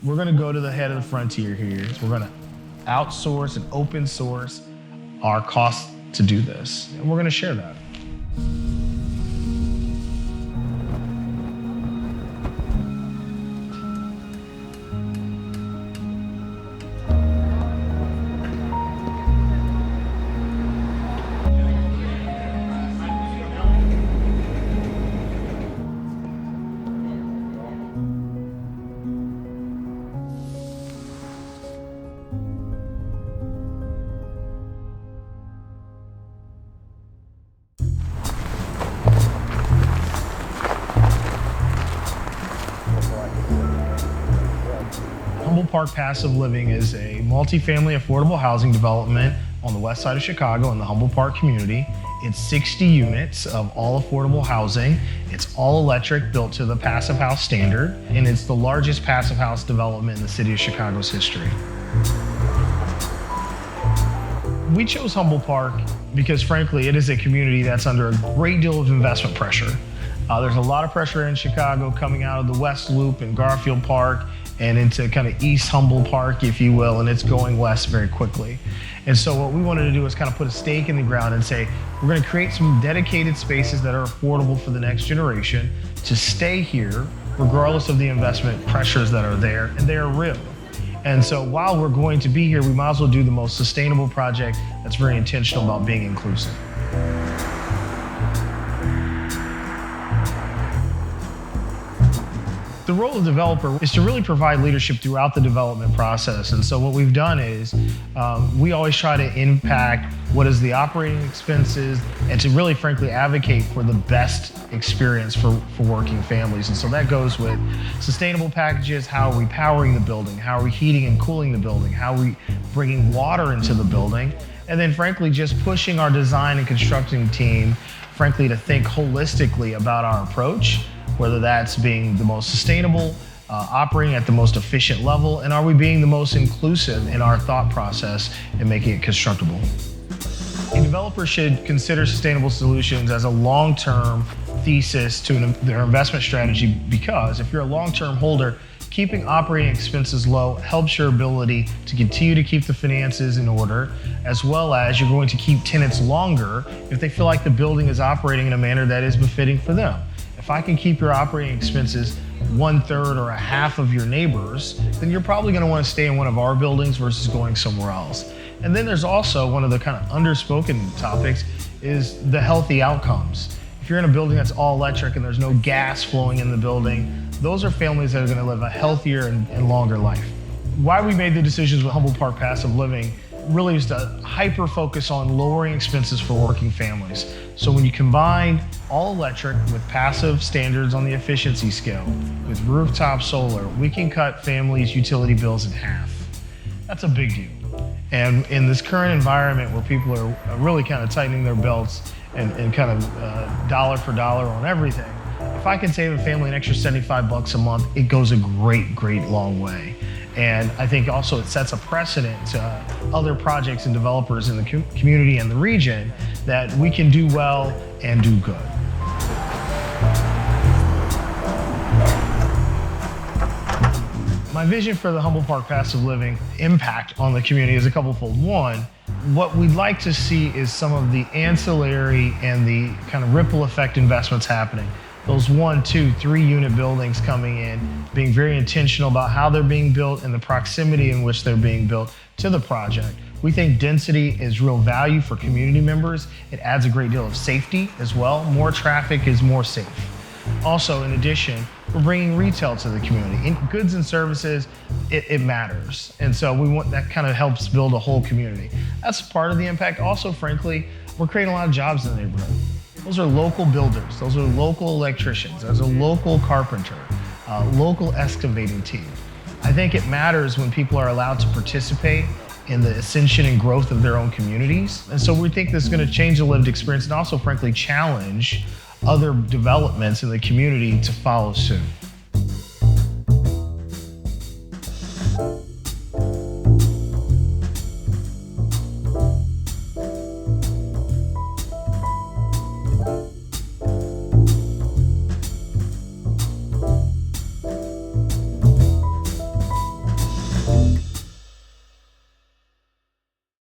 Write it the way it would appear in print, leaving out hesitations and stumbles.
we're going to go to the head of the frontier here. We're going to outsource and open source our costs to do this, and we're going to share that. Humboldt Park Passive Living is a multifamily affordable housing development on the west side of Chicago in the Humboldt Park community. It's 60 units of all affordable housing. It's all electric, built to the Passive House standard, and it's the largest passive house development in the city of Chicago's history. We chose Humboldt Park because, frankly, it is a community that's under a great deal of investment pressure. There's a lot of pressure in Chicago coming out of the West Loop and Garfield Park and into kind of East Humboldt Park, if you will, and it's going west very quickly. And so what we wanted to do is kind of put a stake in the ground and say, we're going to create some dedicated spaces that are affordable for the next generation to stay here, regardless of the investment pressures that are there, and they are real. And so while we're going to be here, we might as well do the most sustainable project that's very intentional about being inclusive. The role of the developer is to really provide leadership throughout the development process. And so what we've done is we always try to impact what is the operating expenses and to really, frankly, advocate for the best experience for working families. And so that goes with sustainable packages. How are we powering the building? How are we heating and cooling the building? How are we bringing water into the building? And then, frankly, just pushing our design and constructing team, frankly, to think holistically about our approach, whether that's being the most sustainable, operating at the most efficient level, and are we being the most inclusive in our thought process and making it constructible. A developer should consider sustainable solutions as a long-term thesis to their investment strategy, because if you're a long-term holder, keeping operating expenses low helps your ability to continue to keep the finances in order, as well as you're going to keep tenants longer if they feel like the building is operating in a manner that is befitting for them. If I can keep your operating expenses 1/3 or a half of your neighbors, then you're probably going to want to stay in one of our buildings versus going somewhere else. And then there's also one of the kind of underspoken topics is the healthy outcomes. If you're in a building that's all electric and there's no gas flowing in the building, those are families that are going to live a healthier and longer life. Why we made the decisions with Humboldt Park Passive Living really is to hyper focus on lowering expenses for working families. So when you combine all electric with passive standards on the efficiency scale, with rooftop solar, we can cut families' utility bills in half. That's a big deal. And in this current environment where people are really kind of tightening their belts and kind of dollar for dollar on everything, if I can save a family an extra $75 a month, it goes a great, great long way. And I think also it sets a precedent to other projects and developers in the community and the region that we can do well and do good. My vision for the Humboldt Park Passive Living impact on the community is a couple-fold. One, what we'd like to see is some of the ancillary and the kind of ripple effect investments happening. Those 1, 2, 3 unit buildings coming in, being very intentional about how they're being built and the proximity in which they're being built to the project. We think density is real value for community members. It adds a great deal of safety as well. More traffic is more safe. Also, in addition, we're bringing retail to the community. In goods and services, it matters. And so we want that kind of helps build a whole community. That's part of the impact. Also, frankly, we're creating a lot of jobs in the neighborhood. Those are local builders, those are local electricians, there's a local carpenter, local excavating team. I think it matters when people are allowed to participate in the ascension and growth of their own communities. And so we think this is going to change the lived experience and also, frankly, challenge other developments in the community to follow suit.